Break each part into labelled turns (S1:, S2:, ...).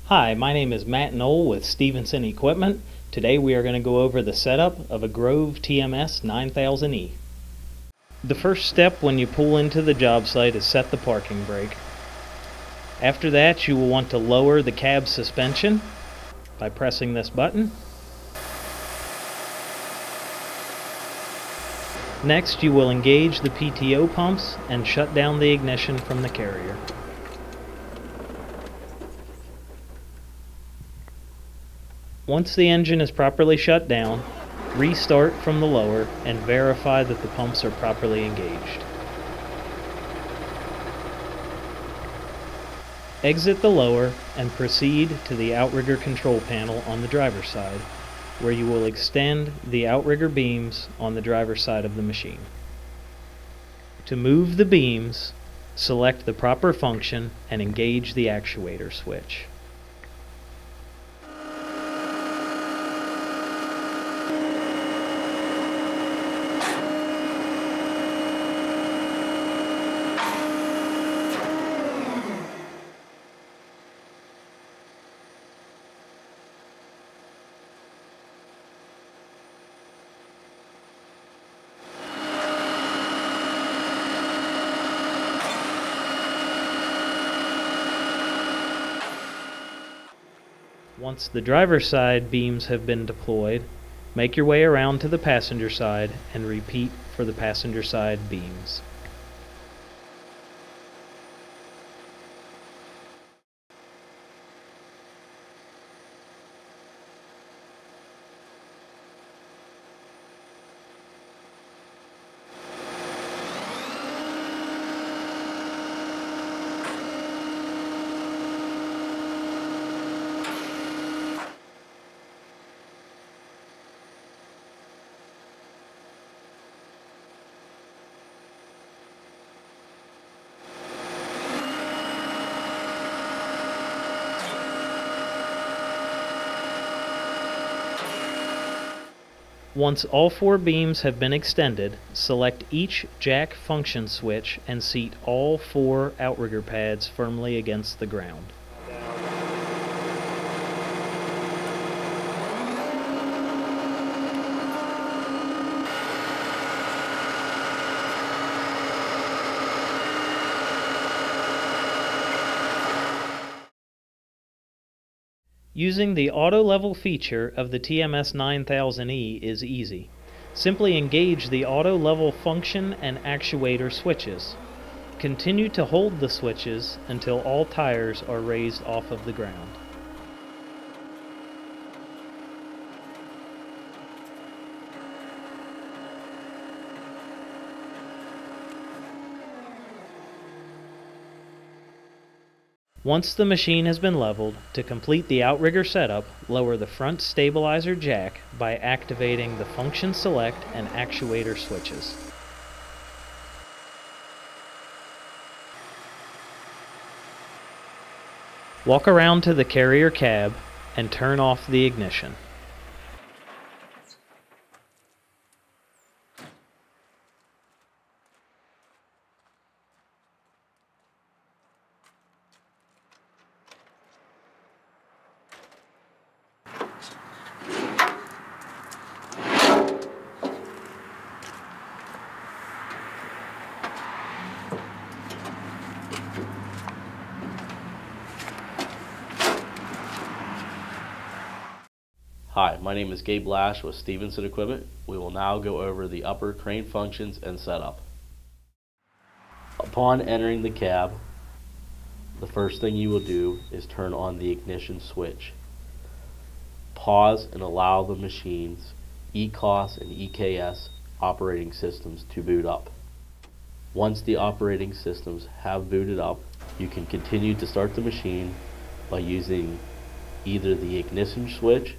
S1: Hi, my name is Matt Knoll with Stephenson Equipment. Today we are going to go over the setup of a Grove TMS 9000E. The first step when you pull into the job site is set the parking brake. After that, you will want to lower the cab suspension by pressing this button. Next, you will engage the PTO pumps and shut down the ignition from the carrier. Once the engine is properly shut down, restart from the lower and verify that the pumps are properly engaged. Exit the lower and proceed to the Outrigger control panel on the driver's side, where you will extend the Outrigger beams on the driver's side of the machine. To move the beams, select the proper function and engage the actuator switch. Once the driver's side beams have been deployed, make your way around to the passenger side and repeat for the passenger side beams. Once all four beams have been extended, select each jack function switch and seat all four outrigger pads firmly against the ground. Using the auto level feature of the TMS 9000E is easy. Simply engage the auto level function and actuator switches. Continue to hold the switches until all tires are raised off of the ground. Once the machine has been leveled, to complete the outrigger setup, lower the front stabilizer jack by activating the function select and actuator switches. Walk around to the carrier cab and turn off the ignition.
S2: Hi, my name is Gabe Lash with Stephenson Equipment. We will now go over the upper crane functions and setup. Upon entering the cab, the first thing you will do is turn on the ignition switch. Pause and allow the machine's ECOS and EKS operating systems to boot up. Once the operating systems have booted up, you can continue to start the machine by using either the ignition switch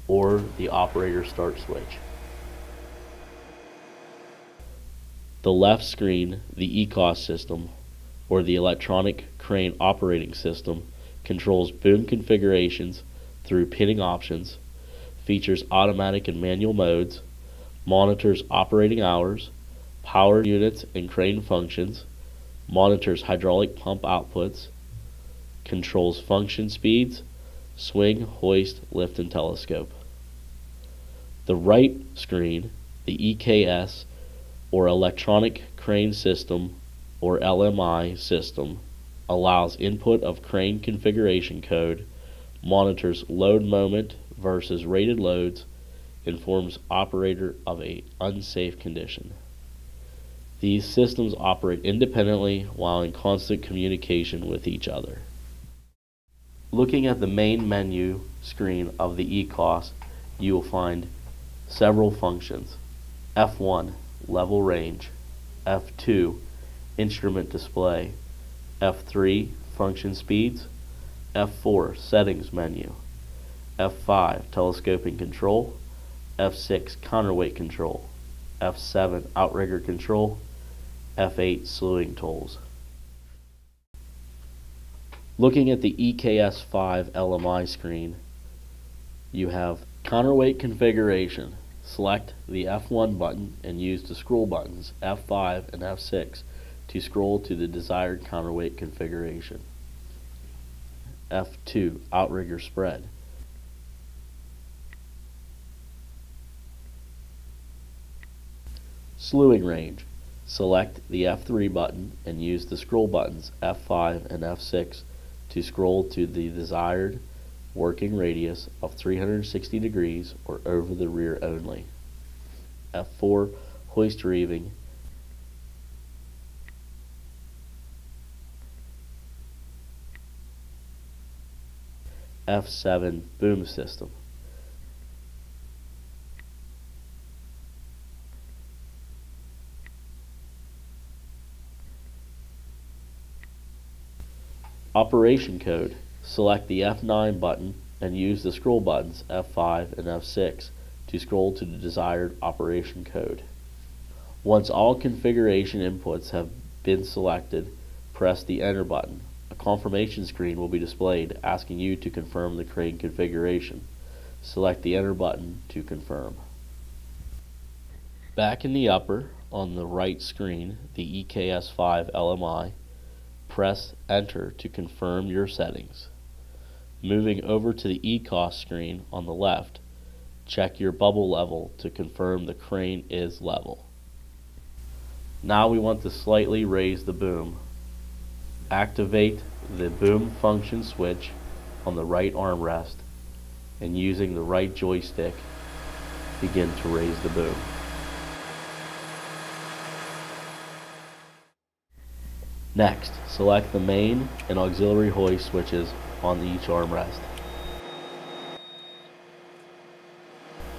S2: or the operator start switch. The left screen, the ECOS system, or the electronic crane operating system, controls boom configurations through pinning options, features automatic and manual modes, monitors operating hours, power units and crane functions, monitors hydraulic pump outputs, controls function speeds, swing, hoist, lift, and telescope. The right screen, the EKS, or Electronic Crane System, or LMI system, allows input of crane configuration code, monitors load moment versus rated loads, informs operator of an unsafe condition. These systems operate independently while in constant communication with each other. Looking at the main menu screen of the E-Class, you will find several functions. F1, level range. F2, instrument display. F3, function speeds. F4, settings menu. F5, telescoping control. F6, counterweight control. F7, outrigger control. F8, slewing tools. Looking at the EKS5 LMI screen, you have counterweight configuration. Select the F1 button and use the scroll buttons F5 and F6 to scroll to the desired counterweight configuration. F2, outrigger spread. Slewing range. Select the F3 button and use the scroll buttons F5 and F6 to scroll to the desired working radius of 360 degrees or over the rear only. F4, hoist reeving. F7, boom system. Operation code. Select the F9 button and use the scroll buttons F5 and F6 to scroll to the desired operation code. Once all configuration inputs have been selected, press the Enter button. A confirmation screen will be displayed asking you to confirm the crane configuration. Select the Enter button to confirm. Back in the upper, on the right screen, the EKS5 LMI, press Enter to confirm your settings. Moving over to the ECOS screen on the left, check your bubble level to confirm the crane is level. Now we want to slightly raise the boom. Activate the boom function switch on the right armrest and using the right joystick, begin to raise the boom. Next, select the main and auxiliary hoist switches on each armrest.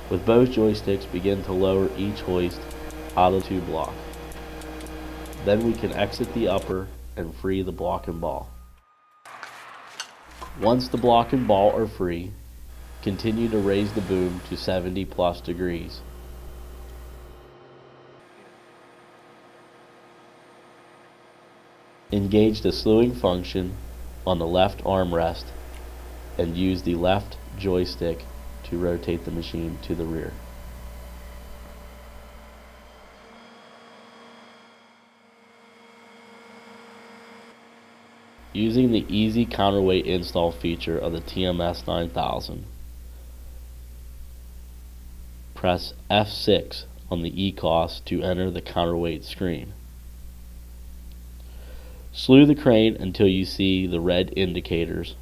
S2: With both joysticks, begin to lower each hoist out of the block. Then we can exit the upper and free the block and ball. Once the block and ball are free, continue to raise the boom to 70+ degrees. Engage the slewing function on the left armrest and use the left joystick to rotate the machine to the rear. Using the easy counterweight install feature of the TMS 9000, press F6 on the E-Class to enter the counterweight screen. Slew the crane until you see the red indicators.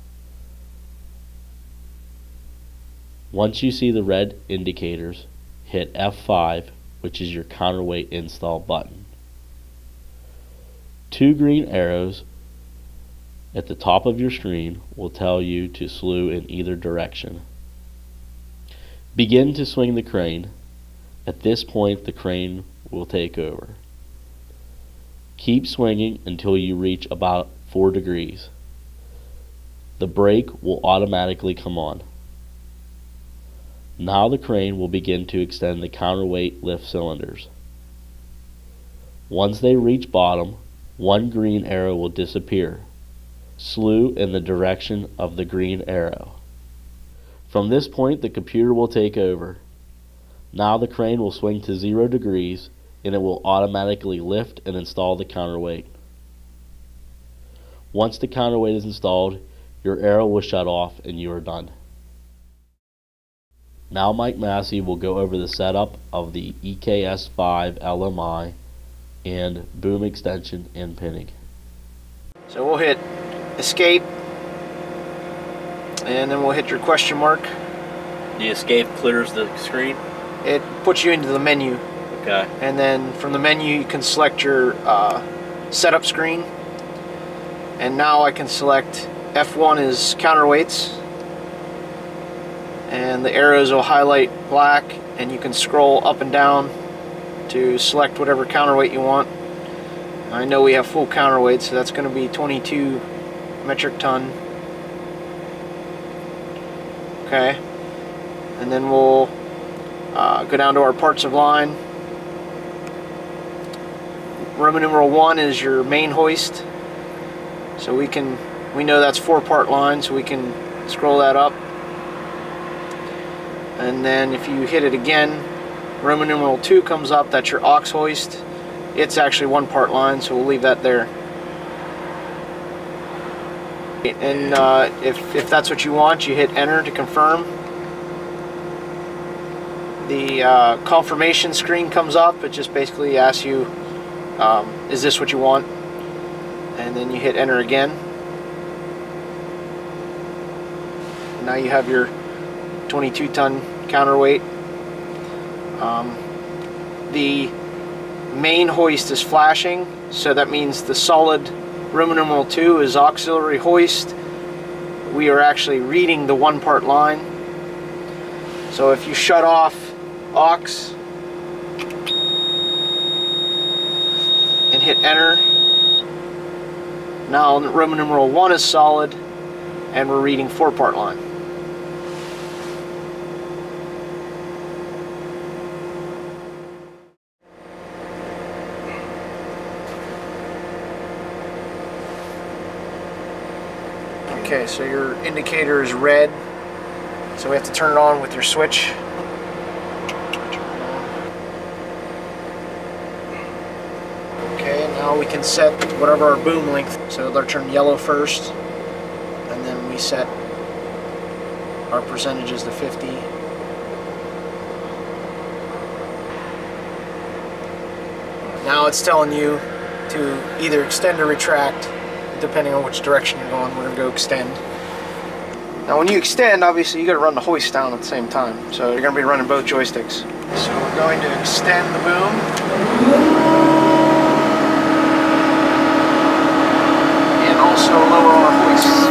S2: Once you see the red indicators, hit F5, which is your counterweight install button. Two green arrows at the top of your screen will tell you to slew in either direction. Begin to swing the crane. At this point, the crane will take over. Keep swinging until you reach about 4 degrees. The brake will automatically come on. Now the crane will begin to extend the counterweight lift cylinders. Once they reach bottom, one green arrow will disappear. Slew in the direction of the green arrow. From this point, the computer will take over. Now the crane will swing to 0 degrees and it will automatically lift and install the counterweight. Once the counterweight is installed, your arrow will shut off and you are done. Now Mike Massey will go over the setup of the EKS5 LMI and boom extension and pinning.
S3: So we'll hit escape, and then we'll hit your question mark.
S2: The escape clears the screen?
S3: It puts you into the menu.
S2: Okay.
S3: And then from the menu you can select your setup screen. And now I can select F1 is counterweights. And the arrows will highlight black, and you can scroll up and down to select whatever counterweight you want. I know we have full counterweight, so that's going to be 22 metric ton. Okay. And then we'll go down to our parts of line. Roman numeral 1 is your main hoist. So we know that's 4-part line, so we can scroll that up. And then if you hit it again, Roman numeral 2 comes up, that's your aux hoist. It's actually 1-part line, so we'll leave that there. And if that's what you want, you hit enter to confirm. The confirmation screen comes up. It just basically asks you, is this what you want? And then you hit enter again. And now you have your 22-ton counterweight. The main hoist is flashing, so that means the solid Roman numeral 2 is auxiliary hoist. We are actually reading the 1-part line. So if you shut off aux and hit enter, now Roman numeral 1 is solid and we're reading 4-part line. Okay, so your indicator is red, so we have to turn it on with your switch. Okay, now we can set whatever our boom length, so they'll turn yellow first, and then we set our percentages to 50. Now it's telling you to either extend or retract, depending on which direction you're going. We're going to go extend. Now when you extend, obviously you got to run the hoist down at the same time, so you're going to be running both joysticks. So we're going to extend the boom. And also lower our hoist.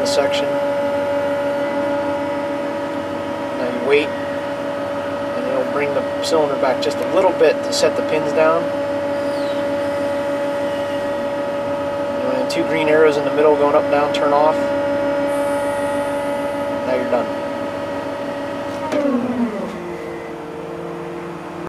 S3: Section. Now you wait, and it'll bring the cylinder back just a little bit to set the pins down. And when 2 green arrows in the middle going up, down, turn off. Now you're done.